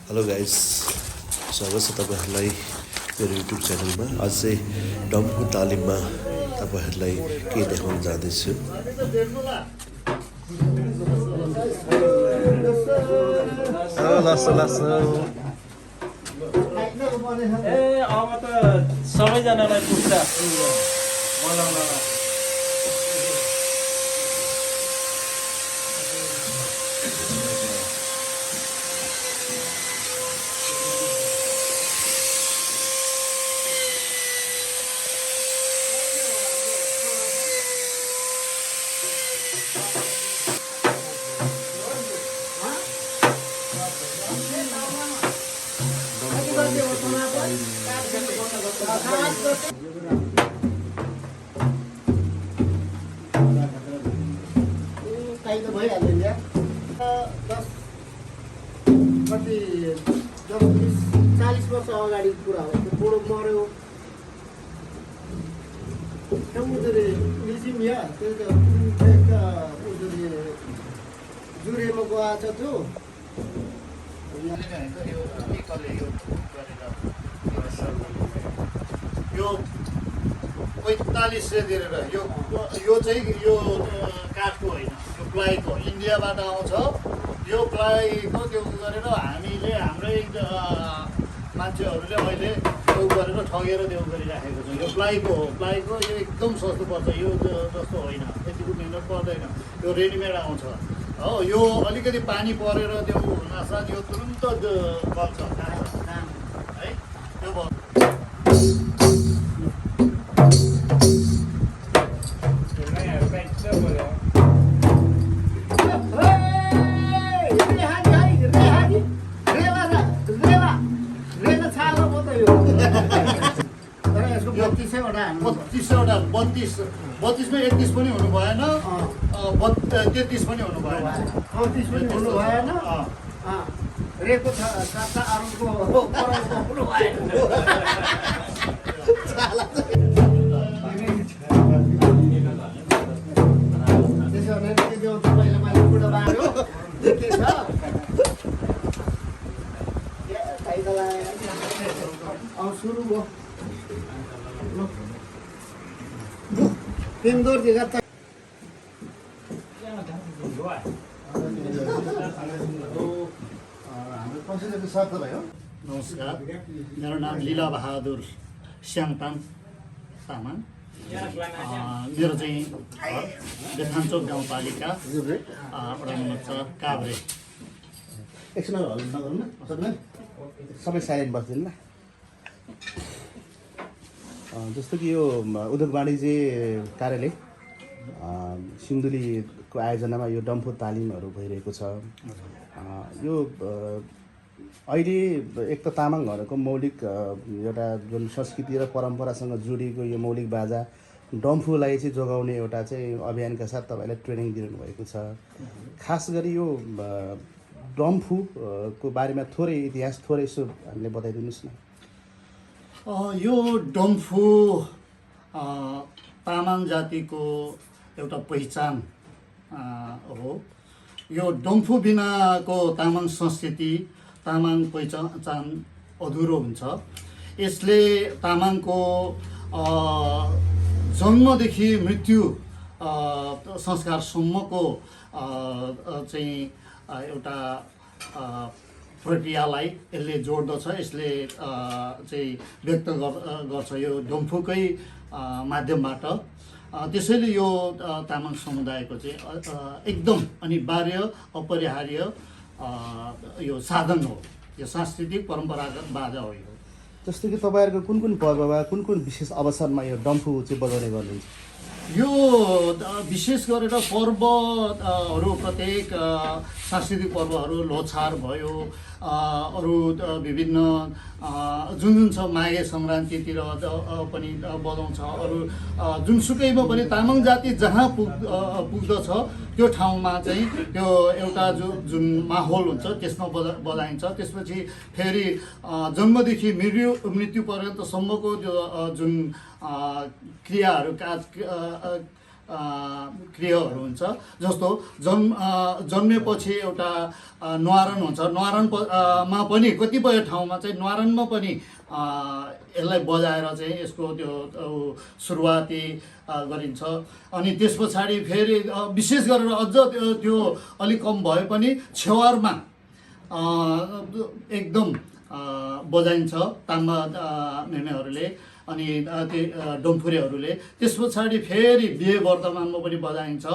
Hello guys, स्वागत छ तपाईँहरूलाई मेरो युट्युब च्यानलमा। आज चाहिँ डम्फु तालिममा तपाईँहरूलाई के देखाउन जाँदैछु। अब त सबैजनालाई पुग्छ बोलाउन। भइहाल्यो नि 10 कति जब 40 वर्ष अगाडि कुरा हो। त्यो बुढो मऱ्यो म्युजियम या जुरेमा गएछ त्यो यो 45 दिएर यो चाहिँ यो काठको होइन, यो प्लाईको इन्डियाबाट आउँछ। यो प्लाईको त्यो गरेर हामीले हाम्रै मान्छेहरूले अहिले त्यो गरेर ठगेर त्यो गरिराखेको छ। यो प्लाईको हो, प्लाईको यो एकदम सस्तो पर्छ। यो जस्तो होइन, त्यतिको मेहनत पर्दैन। यो रेडिमेड आउँछ हो। यो अलिकति पानी परेर त्यो हुनासाथ यो तुरुन्त गल्छ है। त्यो भयो। यसको 32मा 31 पनि हुनु भएन, 33 पनि हुनु भएन, 34 पनि हुनु भएन। रेको साता अरूको हुनु भएन। त्यसो भने त्यो तपाईँले मैले बुढो बाँड्यो के छ सुरु भयो। तिम्रो जग्गा त हाम्रो कसैले शब्द भयो। नमस्कार, मेरो नाम लीला बहादुर स्याङताम तामाङ। मेरो चाहिँ घर बेथानचोक गाउँपालिका वडा नम्बर 4 काभ्रे। एकछिन नगर्नु न सबै साइलेन्ट बस्दिनु ल। जस्तो कि यो उद्योग वाणिज्य कार्यालय सिन्धुलीको आयोजनामा यो डम्फु तालिमहरू भइरहेको छ। यो अहिले एक त तामाङहरूको मौलिक एउटा जुन संस्कृति र परम्परासँग जोडिएको यो मौलिक बाजा डम्फुलाई चाहिँ जोगाउने एउटा चाहिँ अभियानका साथ तपाईँलाई ट्रेनिङ दिनुभएको छ। खास गरी यो डम्फुको बारेमा थोरै इतिहास थोरै यसो हामीले बताइदिनुहोस् न। यो डम्फु तामाङ जातिको एउटा पहिचान हो। यो डम्फु बिनाको तामाङ संस्कृति, तामाङ पहिचान अधुरो हुन्छ। यसले तामाङको जन्मदेखि मृत्यु संस्कारसम्मको चाहिँ एउटा प्रक्रियालाई यसले जोड्दछ। यसले चाहिँ व्यक्त गर्छ यो डम्फुकै माध्यमबाट। त्यसैले यो तामाङ समुदायको चाहिँ एकदम अनिवार्य अपरिहार्य यो साधन हो। यो सांस्कृतिक परम्परागत बाजा हो। यो जस्तो कि तपाईँहरूको कुन कुन पर्वमा कुन कुन विशेष अवसरमा यो डम्फु चाहिँ बजाउने गर्नुहुन्छ? यो विशेष गरेर पर्वहरू प्रत्येक सांस्कृतिक पर्वहरू लोछार भयो, अरू विभिन्न जुन जुन छ माघे सङ्क्रान्तितिर पनि बजाउँछ। अरू जुनसुकैमा पनि तामाङ जाति जहाँ पुग्दछ त्यो ठाउँमा चाहिँ त्यो एउटा जुन माहौल हुन्छ त्यसमा बजाइन्छ। त्यसपछि फेरि जन्मदेखि मृत्यु पर्यन्तसम्मको जुन क्रियाहरू क्रियाहरू हुन्छ। जस्तो जन्मेपछि एउटा न्वारन हुन्छ, मा पनि कतिपय ठाउँमा चाहिँ न्वारनमा पनि यसलाई बजाएर चाहिँ यसको त्यो सुरुवाती गरिन्छ। अनि त्यस पछाडि फेरि विशेष गरेर अझ त्यो अलिक कम भए पनि छेवारमा एकदम बजाइन्छ ताम्बा मेमेहरूले अनि त्यो डम्फुरेहरूले। त्यस पछाडि फेरि बिहे वर्तमानमा पनि बजाइन्छ।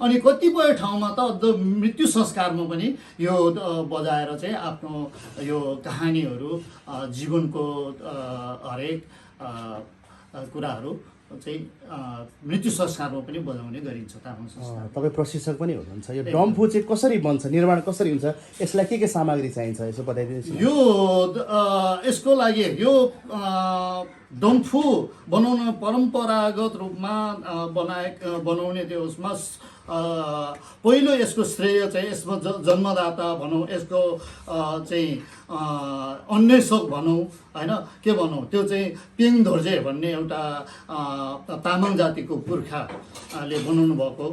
अनि कतिपय ठाउँमा त अझ मृत्यु संस्कारमा पनि यो बजाएर चाहिँ आफ्नो यो कहानीहरू जीवनको हरेक कुराहरू चाहिँ मृत्यु संस्कारमा पनि बजाउने गरिन्छ तामाङ संस्कार। तपाईँ प्रशिक्षक पनि हुनुहुन्छ। यो डम्फु चाहिँ कसरी बन्छ, निर्माण कसरी हुन्छ, यसलाई के सामग्री चाहिन्छ यसो बताइदिनुहोस्। यो यसको लागि यो डम्फु बनाउन परम्परागत रूपमा बनाउने त्यो उसमा पहिलो यसको श्रेय चाहिँ यसमा जन्मदाता भनौँ, यसको चाहिँ अन्वेषक भनौँ होइन, के भनौँ, त्यो चाहिँ पेङ धोर्जे भन्ने एउटा तामाङ जातिको पुर्खाले बनाउनु भएको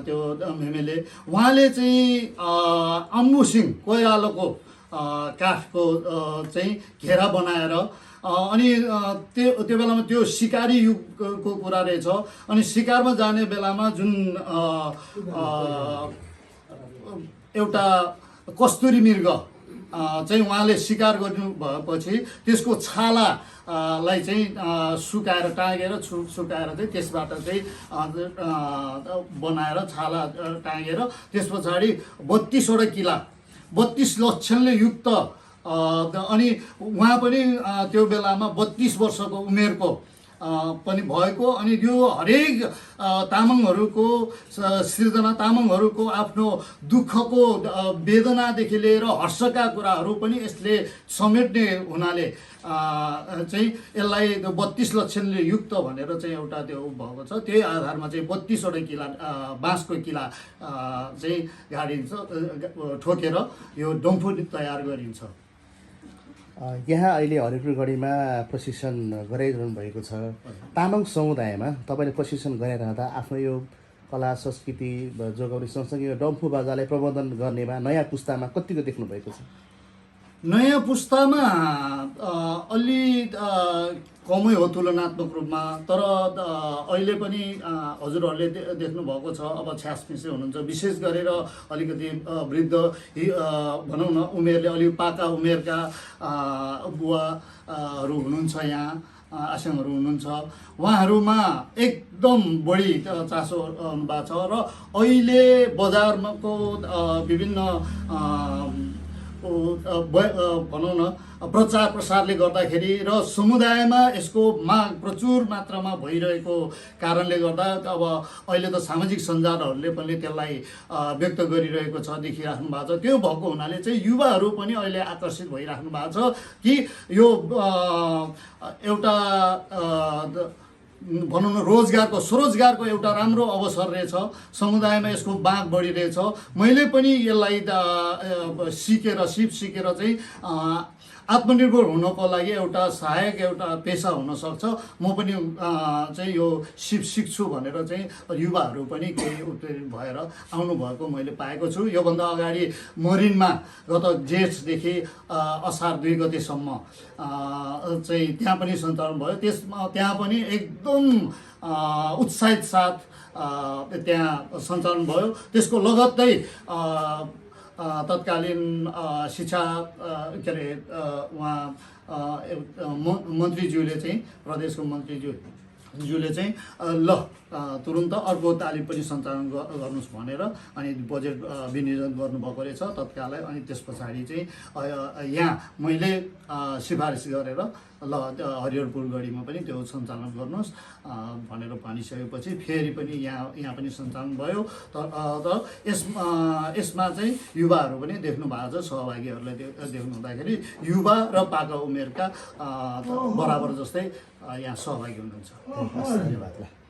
त्यो मेमेले। उहाँले चाहिँ अम्बुसिङ कोइरालोको काठको चाहिँ घेरा बनाएर अनि त्यो बेलामा त्यो सिकारी युगको कुरा रहेछ। अनि सिकारमा जाने बेलामा जुन एउटा कस्तुरी मृग चाहिँ उहाँले शिकार गर्नु भएपछि त्यसको छालालाई चाहिँ सुकाएर टाँगेर सुकाएर चाहिँ त्यसबाट चाहिँ बनाएर छाला टाँगेर त्यस पछाडि 32वटा किला 32 लक्षणले युक्त अनि उहाँ पनि त्यो बेलामा 32 वर्षको उमेरको पनि भएको। अनि यो हरेक तामाङहरूको सृजना, तामाङहरूको आफ्नो दुःखको वेदनादेखि लिएर हर्षका कुराहरू पनि यसले समेट्ने हुनाले चाहिँ यसलाई 32 लक्षणले युक्त भनेर चाहिँ एउटा त्यो भएको छ। त्यही आधारमा चाहिँ 32वटा किला बाँसको किला चाहिँ गाडिन्छ, ठोकेर यो डम्फु तयार गरिन्छ। यहाँ अहिले हरिपुरगढीमा प्रशिक्षण गराइरहनु भएको छ। तामाङ समुदायमा तपाईँले प्रशिक्षण गराइरहँदा आफ्नो यो कला संस्कृति जोगाउने सँगसँगै यो डम्फु बाजालाई प्रबन्धन गर्नेमा नयाँ पुस्तामा कतिको देख्नु भएको छ? नयाँ पुस्तामा अलि कमै हो तुलनात्मक रूपमा, तर अहिले पनि हजुरहरूले देख्नु भएको छ। अब छ्यासपिसे हुनुहुन्छ, विशेष गरेर अलिकति वृद्ध भनौँ न उमेरले अलिक पाका उमेरका बुवाहरू हुनुहुन्छ, यहाँ आसाङहरू हुनुहुन्छ। उहाँहरूमा एकदम बढी चासो भएको छ र अहिले बजारमाको विभिन्न भनौँ न प्रचार प्रसारले गर्दाखेरि र समुदायमा यसको माग प्रचुर मात्रामा भइरहेको कारणले गर्दा अब अहिले त सामाजिक सञ्जालहरूले पनि त्यसलाई व्यक्त गरिरहेको छ, देखिराख्नु भएको छ। त्यो भएको हुनाले चाहिँ युवाहरू पनि अहिले आकर्षित भइराख्नु भएको छ कि यो एउटा भनौँ न स्वरोजगारको एउटा राम्रो अवसर रहेछ। समुदायमा यसको माग बढिरहेछ। मैले पनि यसलाई सिकेर चाहिँ आत्मनिर्भर हुनको लागि एउटा सहायक एउटा पेसा हुनसक्छ। म पनि चाहिँ यो सिक्छु भनेर चाहिँ युवाहरू पनि केही उत्प्रेरित भएर आउनुभएको मैले पाएको छु। योभन्दा अगाडि मरिनमा गत जेठदेखि असार 2 गतेसम्म चाहिँ त्यहाँ पनि सञ्चालन भयो। त्यहाँ पनि एकदम उत्साहित साथ त्यहाँ सञ्चालन भयो। त्यसको लगत्तै तत्कालीन शिक्षा के अरे उहाँ मन्त्रीज्यूले चाहिँ प्रदेशको मन्त्रीज्यूले चाहिँ ल तुरुन्त अर्को तालिम पनि सञ्चालन गर्नुहोस् भनेर अनि बजेट विनियोजन गर्नुभएको रहेछ तत्कालै। अनि त्यस पछाडि चाहिँ यहाँ मैले सिफारिस गरेर ल हरिहरपुरगढीमा पनि त्यो सञ्चालन गर्नुहोस् भनेर भनिसकेपछि फेरि पनि यहाँ पनि सञ्चालन भयो। तर यसमा चाहिँ युवाहरू पनि देख्नु भएको छ। सहभागीहरूलाई देख्नु हुँदाखेरि युवा र पाका उमेरका बराबर जस्तै यहाँ सहभागी हुनुहुन्छ। धन्यवाद।